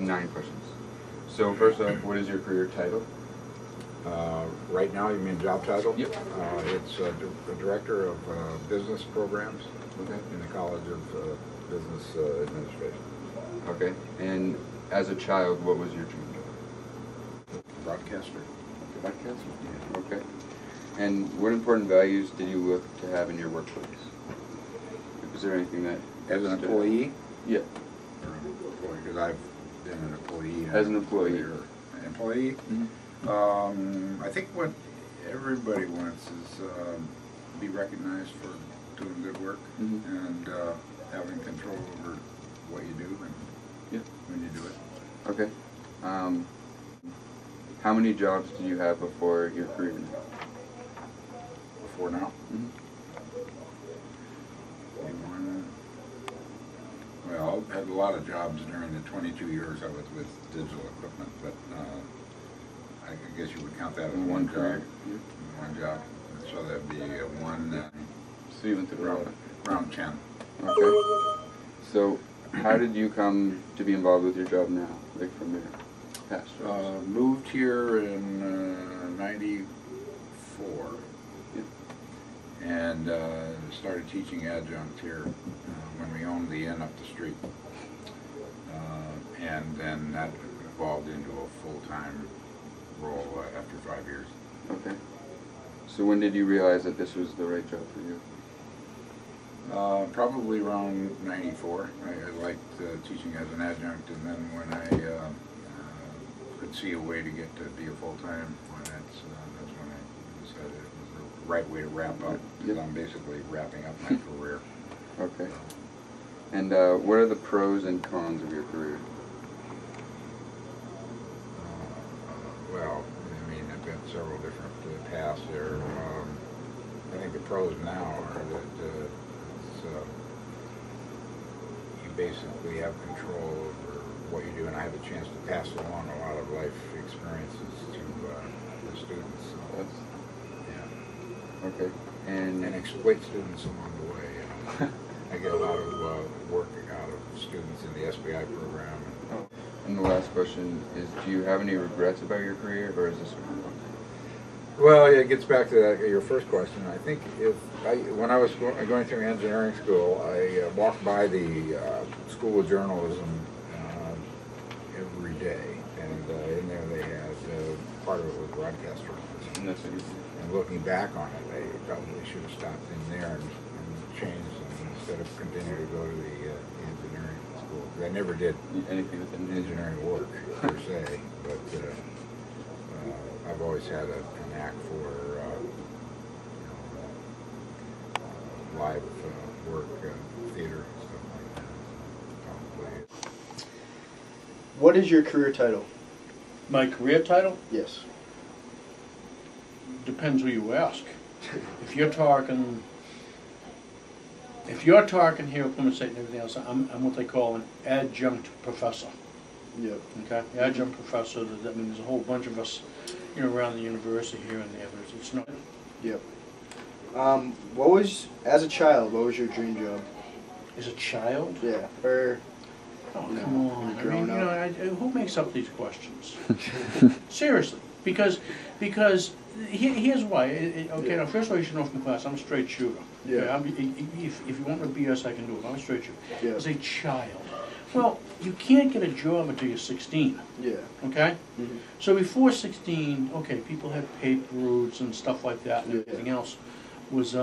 9 questions. So first off, what is your career title? Right now, you mean job title? Yep. It's the Director of Business Programs Okay. in the College of Business Administration. Okay. And as a child, what was your dream job? Broadcaster. Broadcaster? Yeah. Okay. And what important values did you look to have in your workplace? Was there anything that... As an employee? Yeah. Because I've been an employee. As an employee. Employee? Mm-hmm. I think what everybody wants is be recognized for doing good work and having control over what you do and when you do it. Okay. How many jobs did you have before your career now? Before now? Well, I had a lot of jobs during the 22 years I was with Digital Equipment, but I guess you would count that as one job. One job. So that'd be one. So you went to round 10. Okay. So how did you come to be involved with your job now, like from your past jobs? Moved here in '94. And started teaching adjunct here when we owned the inn up the street. And then that evolved into a full-time role after 5 years. Okay. So when did you realize that this was the right job for you? Probably around '94. I liked teaching as an adjunct, and then when I could see a way to get to be a full-time, that's when I decided it was the right way to wrap up, because I'm basically wrapping up my career. Okay. And what are the pros and cons of your career? Well, I mean, I've got several different paths there. I think the pros now are that you basically have control over what you do, and I have a chance to pass along a lot of life experiences to the students. So, yeah. Okay. And exploit students along the way. You know. I get a lot of work out of students in the SBI program. And the last question is, do you have any regrets about your career, or is this what you want? Well, it gets back to your first question. I think when I was going through engineering school, I walked by the School of Journalism every day, and in there they had part of it was broadcast journalism. And looking back on it, they probably should have stopped in there and changed them instead of continuing to go to the engineering school. I never did anything with engineering work per se, but I've always had a knack for live work, theater, stuff like that. Probably. What is your career title? My career title? Yes. Depends who you ask. If you're talking here at Plymouth State and everything else, I'm what they call an adjunct professor. Yep. Okay, adjunct professor. That means there's a whole bunch of us, around the university here and there. But it's not. Yep. As a child, what was your dream job? As a child? Yeah. Or. Oh, come on. I mean, who makes up these questions? Seriously, because here's why. Okay, now first of all, you should know from class, I'm a straight shooter. Yeah. Okay, if you want me to BS, I can do it. I'm a straight shooter. Yeah. As a child, well, you can't get a job until you're 16. Yeah. Okay. Mm-hmm. So before 16, okay, people had paper routes and stuff like that, and everything else was.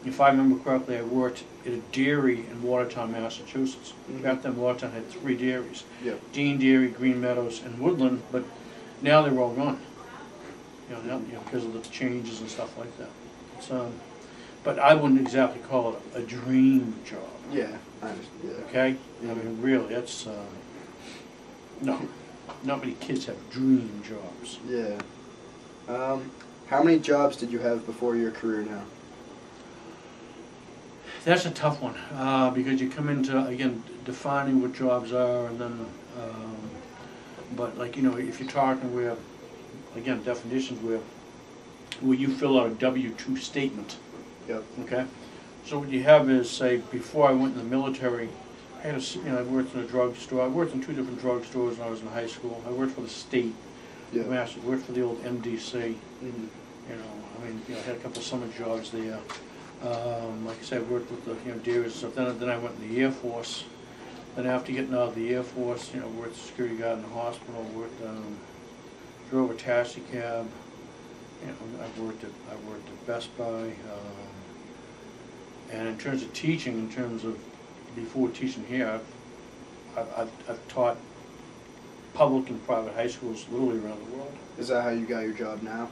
If I remember correctly, I worked at a dairy in Watertown, Massachusetts. Back then, Watertown had 3 dairies. Yep. Dean Dairy, Green Meadows, and Woodland, but now they're all gone. Because of the changes and stuff like that. It's, but I wouldn't exactly call it a dream job. Yeah, I understand. Yeah. Okay? I mean, really, that's, no. Not many kids have dream jobs. Yeah. How many jobs did you have before your career now? That's a tough one, because you come into, again, defining what jobs are, and then, but like, if you're talking where, again, definitions where you fill out a W-2 statement. Yep. Okay? So what you have is, say, before I went in the military, I had I worked in a drugstore. I worked in 2 different drugstores when I was in high school. I worked for the state. Yeah. I actually worked for the old MDC. Mhm. I had a couple of summer jobs there. Like I said, I worked with the dealers and stuff. Then I went in the Air Force. Then after getting out of the Air Force, worked as a security guard in the hospital. Drove a taxi cab. I worked at Best Buy. And in terms of teaching, before teaching here, I've taught public and private high schools literally around the world. Is that how you got your job now?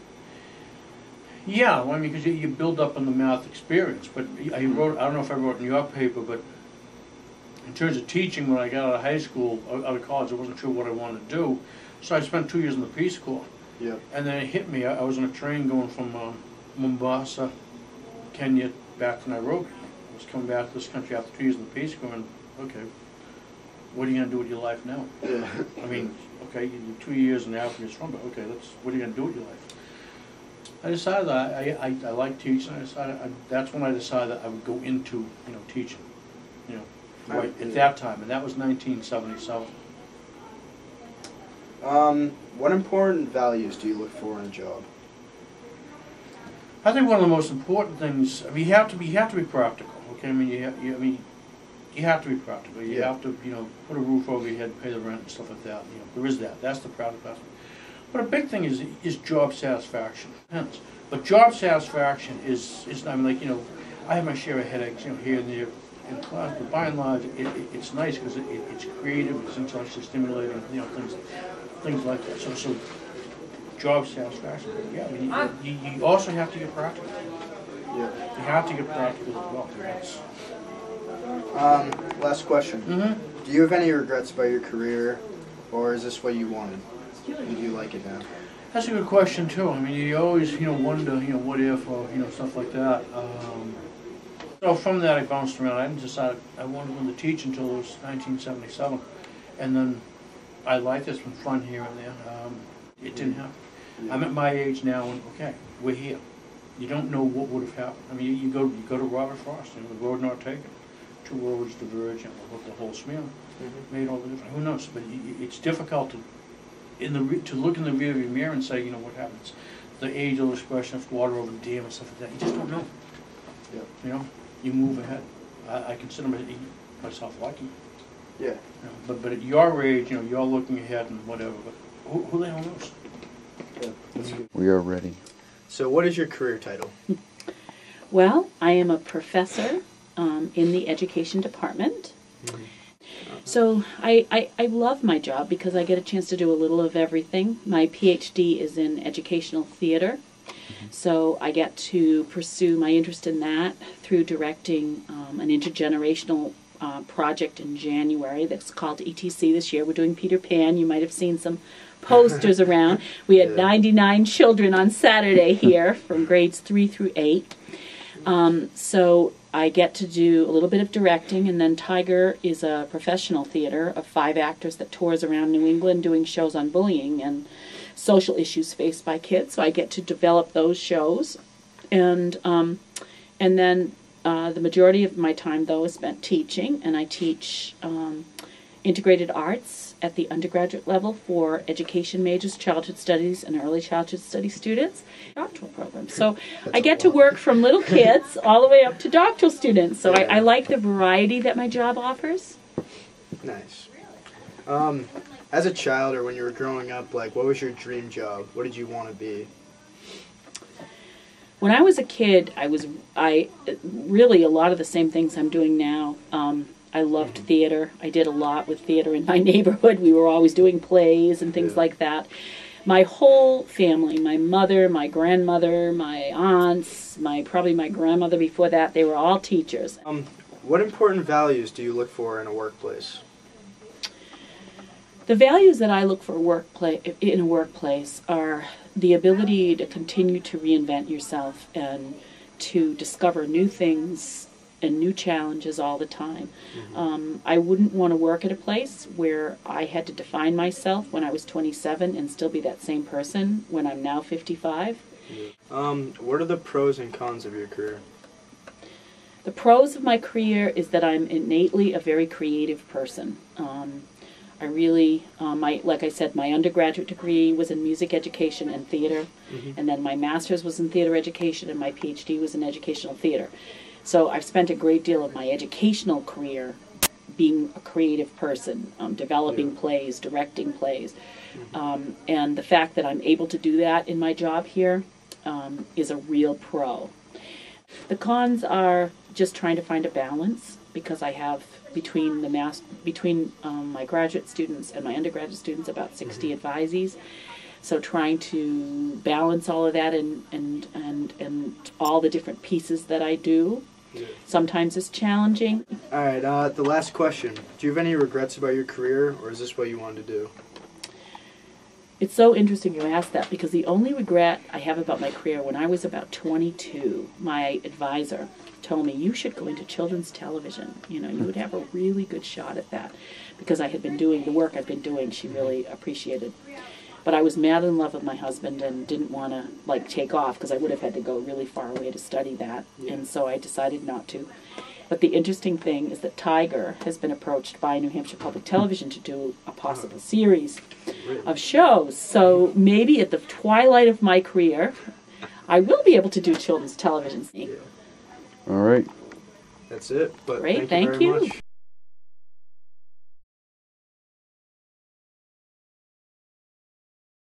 Yeah, well, I mean, because you build up on the math experience. But I don't know if I wrote in your paper, but in terms of teaching, when I got out of high school, out of college, I wasn't sure what I wanted to do. So I spent 2 years in the Peace Corps. Yeah. And then it hit me. I was on a train going from Mombasa, Kenya, back to Nairobi. I was coming back to this country after 2 years in the Peace Corps, and okay, what are you going to do with your life now? Yeah. I mean, okay, you do 2 years in Africa, it's fun, but okay, what are you going to do with your life? I decided that I like teaching. That's when I decided that I would go into teaching, right at that time, and that was 1977. What important values do you look for in a job? I think one of the most important things. I mean, you have to be practical. Okay, I mean, you have to be practical. You have to put a roof over your head, pay the rent, and stuff like that. There is that. That's the practical aspect. But a big thing is job satisfaction. But job satisfaction is I mean, I have my share of headaches, here and there in class. But by and large, it's nice because it's creative, it's intellectually stimulating, things like that. So job satisfaction. But yeah, I mean, you also have to get practical. Yeah. You have to get practical as well. Yes. Last question. Mm-hmm. Do you have any regrets about your career, or is this what you wanted? And do you like it now? That's a good question too. I mean, you always wonder what if, or stuff like that. So from that I bounced around. I didn't decide I wanted to teach until it was 1977, and then I liked it. It's been fun here and there. It didn't happen. Yeah. I'm at my age now, and okay, we're here. You don't know what would have happened. I mean, you go to Robert Frost, the road not taken, 2 roads diverge, the whole smear made all the difference. Who knows? But it's difficult to look in the rearview mirror and say, what happens. The age-old expression of water over the dam and stuff like that. You just don't know. Yeah. You move ahead. I consider myself lucky. Yeah. But at your age, you're looking ahead and whatever. But who the hell knows? Yeah. That's good. We are ready. So, what is your career title? Well, I am a professor in the education department. Mm-hmm. So I love my job because I get a chance to do a little of everything. My PhD is in educational theater, so I get to pursue my interest in that through directing an intergenerational project in January that's called ETC this year. We're doing Peter Pan. You might have seen some posters around. We had 99 children on Saturday here from grades 3 through 8. So I get to do a little bit of directing, and then Tiger is a professional theater of 5 actors that tours around New England doing shows on bullying and social issues faced by kids. So I get to develop those shows, and then the majority of my time though is spent teaching, and I teach integrated arts at the undergraduate level for education majors, childhood studies, and early childhood study students, doctoral programs. So I get to work from little kids all the way up to doctoral students. So I like the variety that my job offers. Nice. As a child or when you were growing up, what was your dream job? What did you want to be? When I was a kid, I really a lot of the same things I'm doing now. I loved theater. I did a lot with theater in my neighborhood. We were always doing plays and things like that. My whole family, my mother, my grandmother, my aunts, probably my grandmother before that, they were all teachers. What important values do you look for in a workplace? The values that I look for in a workplace are the ability to continue to reinvent yourself and to discover new things and new challenges all the time. I wouldn't want to work at a place where I had to define myself when I was 27 and still be that same person when I'm now 55. What are the pros and cons of your career? The pros of my career is that I'm innately a very creative person. I really, like I said, my undergraduate degree was in music education and theater, and then my master's was in theater education, and my PhD was in educational theater. So I've spent a great deal of my educational career being a creative person, developing plays, directing plays. And the fact that I'm able to do that in my job here is a real pro. The cons are just trying to find a balance, because I have between my graduate students and my undergraduate students about 60 advisees. So trying to balance all of that and all the different pieces that I do sometimes is challenging. All right, the last question. Do you have any regrets about your career, or is this what you wanted to do? It's so interesting you ask that, because the only regret I have about my career, when I was about 22, my advisor told me, you should go into children's television. You know, you would have a really good shot at that, because I had been doing the work I'd been doing. She really appreciated. But I was mad in love with my husband and didn't want to take off, because I would have had to go really far away to study that, and so I decided not to. But the interesting thing is that Tiger has been approached by New Hampshire Public Television to do a possible series of shows. So maybe at the twilight of my career, I will be able to do children's television. All right. That's it. But Great, thank you very thank you. much.